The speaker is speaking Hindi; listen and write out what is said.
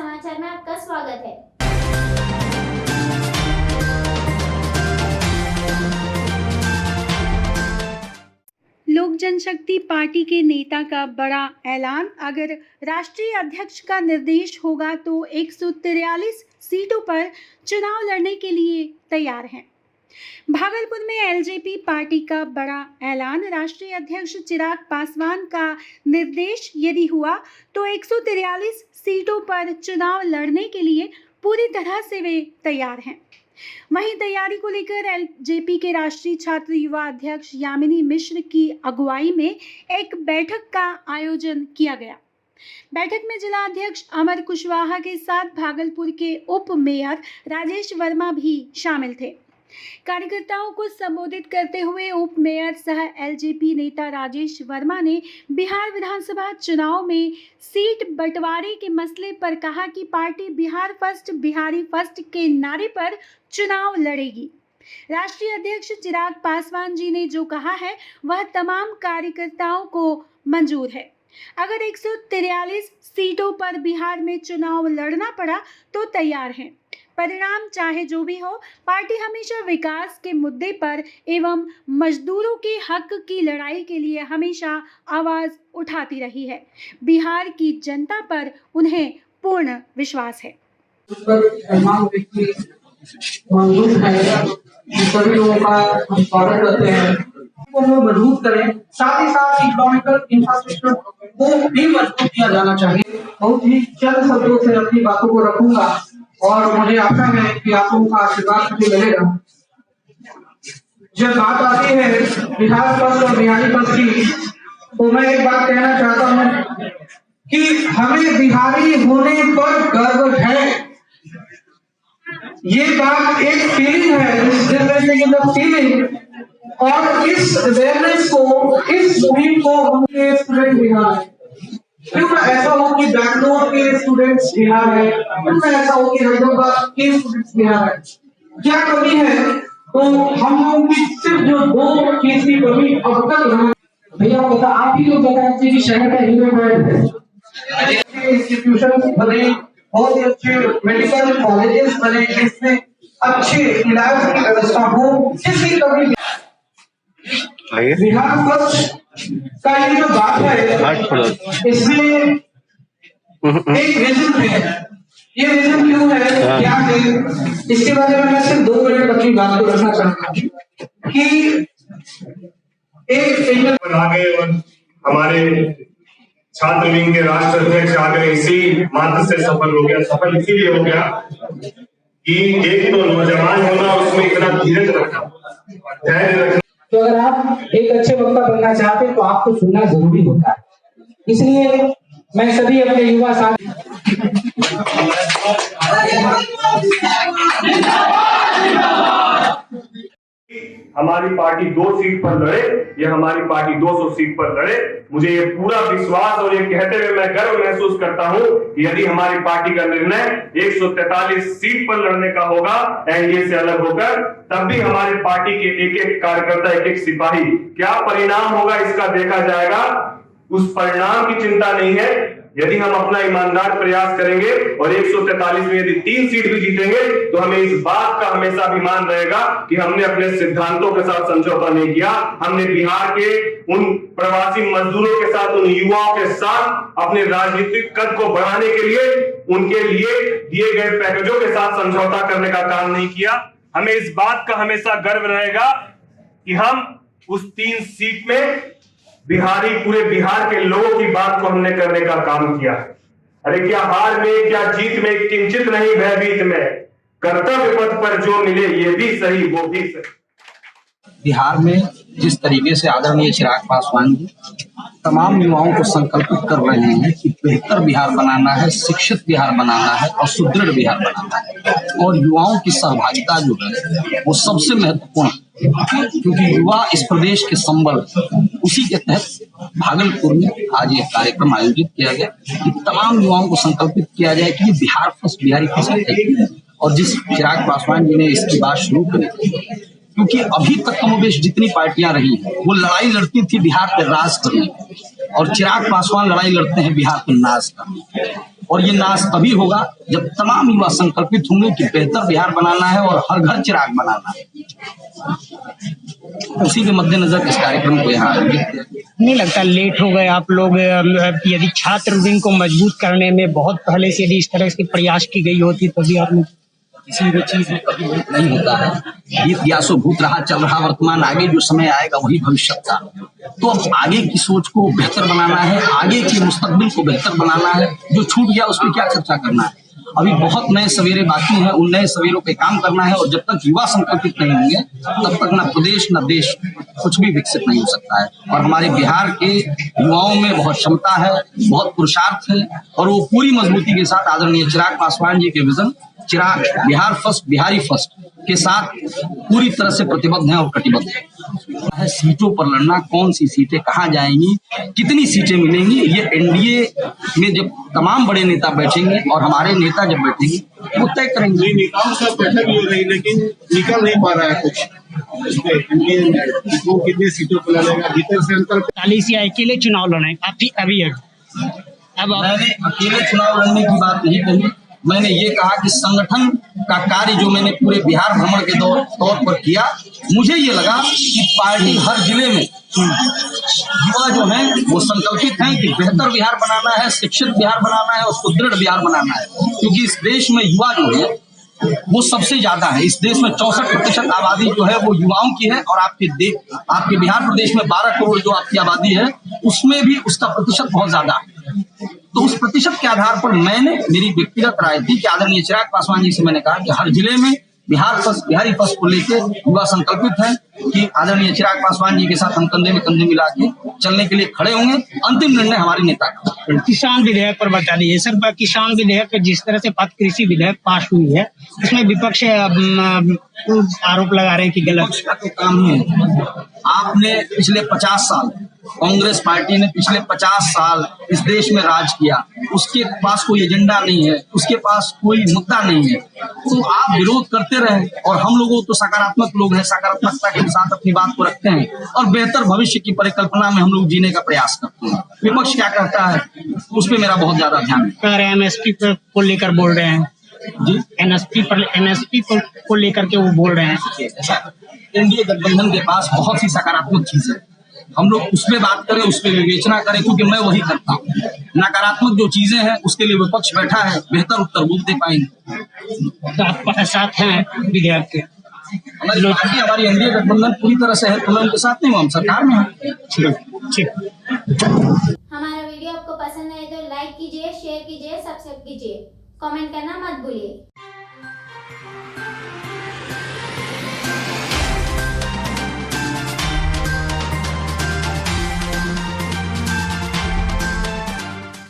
समाचार में आपका स्वागत है। लोक जनशक्ति पार्टी के नेता का बड़ा ऐलान। अगर राष्ट्रीय अध्यक्ष का निर्देश होगा तो 143 सीटों पर चुनाव लड़ने के लिए तैयार हैं। भागलपुर में एलजेपी पार्टी का बड़ा ऐलान। राष्ट्रीय अध्यक्ष चिराग पासवान का निर्देश यदि हुआ तो 143 सीटों पर चुनाव लड़ने के लिए पूरी तरह से वे तैयार हैं। वहीं तैयारी को लेकर एलजेपी के राष्ट्रीय छात्र युवा अध्यक्ष यामिनी मिश्र की अगुवाई में एक बैठक का आयोजन किया गया। बैठक में जिला अध्यक्ष अमर कुशवाहा के साथ भागलपुर के उप मेयर राजेश वर्मा भी शामिल थे। कार्यकर्ताओं को संबोधित करते हुए उप मेयर सह एलजेपी नेता राजेश वर्मा ने बिहार विधानसभा चुनाव में सीट बंटवारे के मसले पर कहा कि party Bihar first Bihari first के नारे पर चुनाव लड़ेगी। राष्ट्रीय अध्यक्ष चिराग पासवान जी ने जो कहा है वह तमाम कार्यकर्ताओं को मंजूर है। अगर 143 सीटों पर बिहार में चुनाव लड़ना पड़ा तो तैयार हैं। परिणाम चाहे जो भी हो, पार्टी हमेशा विकास के मुद्दे पर एवं मजदूरों के हक की लड़ाई के लिए हमेशा आवाज उठाती रही है। बिहार की जनता पर उन्हें पूर्ण विश्वास है। सभी लोगों का हम स्वागत करते हैं, को मजबूत करें, साथ ही साथ इकोनॉमिकल इंफ्रास्ट्रक्चर को भी मजबूत किया जाना चाहिए। बहुत ही चंद शब्दों से अपनी बातों को रखूंगा और मुझे आशा है कि आप लोगों का आशीर्वाद मुझे मिलेगा। जब बात आती है बिहार फर्स्ट और बिहारी फर्स्ट की, तो मैं एक बात कहना चाहता हूँ कि हमें बिहारी होने पर गर्व है। ये बात एक फीलिंग है, फीलिंग, और इस अवेयरनेस को, इस मुहिम को हमने स्टूडेंट बिहार है। क्यों ना ऐसा हो कि बैंगलोर के स्टूडेंट्स बिहार है, क्यों ना ऐसा हो कि हैदराबाद के स्टूडेंट्स बिहार है। क्या कमी है? तो हम लोगों की सिर्फ जो 2% की कमी अब तक रहा। भैया पता आप ही लोग बताते कि शहर का हीरो है। इंस्टीट्यूशन बने, बहुत ही अच्छे मेडिकल कॉलेजेस बने, जिसमें अच्छे इलाज की व्यवस्था हो, जिसकी कमी बिहार फर्स्ट का ये जो बात है, इसमें एक रीजन है। ये रीजन क्यों है, क्या है, इसके बारे में मैं सिर्फ 2 मिनट अपनी बात को रखना चाहता हूँ कि एक आगे और हमारे छात्र विंग के राष्ट्र अध्यक्ष आगे इसी मात्र से सफल हो गया। सफल इसीलिए हो गया कि एक तो नौजवान होना, उसमें इतना धीरज रखना, धैर्य रखना। तो अगर आप एक अच्छे वक्ता बनना चाहते हैं तो आपको सुनना जरूरी होता है। इसलिए मैं सभी अपने युवा साथी हमारी पार्टी 2 सीट पर लड़े या हमारी पार्टी 200 सीट पर लड़े, मुझे ये पूरा विश्वास और ये कहते हुए मैं गर्व महसूस करता हूं कि यदि हमारी पार्टी का निर्णय 143 सीट पर लड़ने का होगा एनडीए से अलग होकर, तब भी हमारी पार्टी के एक-एक कार्यकर्ता, एक-एक सिपाही, क्या परिणाम होगा इसका देखा जाएगा। उस परिणाम की चिंता नहीं है। यदि हम अपना ईमानदार प्रयास करेंगे और 143 में यदि 3 सीट भी जीतेंगे तो हमें इस बात का हमेशा अभिमान रहेगा कि हमने अपने सिद्धांतों के साथ समझौता नहीं किया। हमने बिहार के उन प्रवासी मजदूरों के साथ, उन युवाओं के साथ अपने राजनीतिक कद को बढ़ाने के लिए उनके लिए दिए गए पैकेजों के साथ समझौता करने का काम नहीं किया। हमें इस बात का हमेशा गर्व रहेगा कि हम उस 3 सीट में बिहारी, पूरे बिहार के लोगों की बात को हमने करने का काम किया। अरे क्या हार में, क्या जीत में, किंचित नहीं भयभीत में, कर्तव्य पथ पर जो मिले ये भी सही वो भी सही। बिहार में जिस तरीके से आदरणीय चिराग पासवान जी तमाम युवाओं को संकल्पित कर रहे हैं कि बेहतर बिहार बनाना है, शिक्षित बिहार बनाना है और सुदृढ़ बिहार बनाना है, और युवाओं की सहभागिता जो है वो सबसे महत्वपूर्ण है, क्योंकि युवा इस प्रदेश के संबल। उसी के तहत भागलपुर में आज ये कार्यक्रम आयोजित किया गया कि तमाम युवाओं को संकल्पित किया जाए कि बिहार फर्स्ट बिहारी फर्स्ट है। और जिस चिराग पासवान जी ने इसकी बात शुरू करी, क्योंकि अभी तक कमोबेश जितनी पार्टियां रही वो लड़ाई लड़ती थी बिहार पे राज करने, और चिराग पासवान लड़ाई लड़ते हैं बिहार पे नाज करने। और ये नाश तभी होगा जब तमाम युवा संकल्पित होंगे कि बेहतर बिहार बनाना है और हर घर चिराग बनाना है। उसी के मद्देनजर इस कार्यक्रम को यहाँ आयोजित किया। नहीं लगता लेट हो गए आप लोग? यदि छात्र विंग को मजबूत करने में बहुत पहले से यदि इस तरह की प्रयास की गई होती तो भी आपने किसी भी चीज में कभी भूत नहीं होता है। ये इतिहासो भूत रहा, चल रहा वर्तमान, आगे जो समय आएगा वही भविष्य का। तो अब आगे की सोच को बेहतर बनाना है, आगे के मुस्तकबिल को बेहतर बनाना है। जो छूट गया उस पर क्या चर्चा करना है? अभी बहुत नए सवेरे बाकी हैं, उन नए सवेरों पे काम करना है। और जब तक युवा संकल्पित नहीं होंगे तब तक न प्रदेश न देश कुछ भी विकसित नहीं हो सकता है। और हमारे बिहार के युवाओं में बहुत क्षमता है, बहुत पुरुषार्थ है, और वो पूरी मजबूती के साथ आदरणीय चिराग पासवान जी के विजन चिराग बिहार फर्स्ट बिहारी फर्स्ट के साथ पूरी तरह से प्रतिबद्ध हैं और कटिबद्ध हैं। सीटों पर लड़ना, कौन सी सीटें कहाँ जाएंगी, कितनी सीटें मिलेंगी, ये एनडीए में जब तमाम बड़े नेता बैठेंगे और हमारे नेता जब बैठेंगे वो तय करेंगे। नेताओं से बैठक भी हो रही लेकिन निकल नहीं पा रहा है कुछ। वो कितनी सीटों पर लड़ेगा, भीतर से अंतर 40 या अकेले चुनाव लड़े काफी अभी है। अब मैंने अकेले चुनाव लड़ने की बात नहीं कही। मैंने ये कहा कि संगठन का कार्य जो मैंने पूरे बिहार भ्रमण के तौर पर किया, मुझे ये लगा कि पार्टी हर जिले में युवा जो हैं वो संकल्पित हैं कि बेहतर बिहार बनाना है, शिक्षित बिहार बनाना है और सुदृढ़ बिहार बनाना है। क्योंकि इस देश में युवा जो है वो सबसे ज्यादा है। इस देश में 64% आबादी जो है वो युवाओं की है, और आपके बिहार प्रदेश में 12 करोड़ जो आपकी आबादी है उसमें भी उसका प्रतिशत बहुत ज्यादा है। तो उस प्रतिशत के आधार पर मेरी व्यक्तिगत राय थी कि आदरणीय चिराग पासवान जी से मैंने कहा कि हर जिले में बिहार फर्स्ट बिहारी फर्स्ट को लेकर युवा संकल्पित है कि आदरणीय चिराग पासवान जी के साथ हम कंधे में कंधे मिला के चलने के लिए खड़े होंगे। अंतिम निर्णय हमारे नेता का। किसान विधेयक पर बता दीजिए सर। किसान विधेयक जिस तरह से कृषि विधेयक पास हुई है उसमें विपक्ष आरोप लगा रहे हैं कि गलत काम नहीं है। आपने पिछले 50 साल कांग्रेस पार्टी ने पिछले 50 साल इस देश में राज किया, उसके पास कोई एजेंडा नहीं है, उसके पास कोई मुद्दा नहीं है, तो आप विरोध करते रहे। और हम लोगों तो सकारात्मक लोग हैं, सकारात्मकता के साथ अपनी बात को रखते हैं और बेहतर भविष्य की परिकल्पना में हम लोग जीने का प्रयास करते हैं। विपक्ष क्या कहता है उस पर मेरा बहुत ज्यादा ध्यान है। एमएसपी को लेकर बोल रहे हैं जी, एमएसपी को लेकर के वो बोल रहे हैं। एनडीए गठबंधन के पास बहुत सी सकारात्मक चीजें, हम लोग उसमें बात करें, उसमें विवेचना करें, क्योंकि मैं वही करता हूँ। नकारात्मक जो चीजें हैं उसके लिए विपक्ष बैठा है, बेहतर उत्तर वो दे पाएंगे। तो आप साथ हैं विधेयक के? हमारी एनडीए गठबंधन पूरी तरह से है, तो मैं उनके साथ नहीं हूँ, हम सरकार में हैं। ठीक। हमारा वीडियो आपको पसंद आए तो लाइक कीजिए, शेयर कीजिए, सब्सक्राइब कीजिए, कमेंट करना मत भूलिए।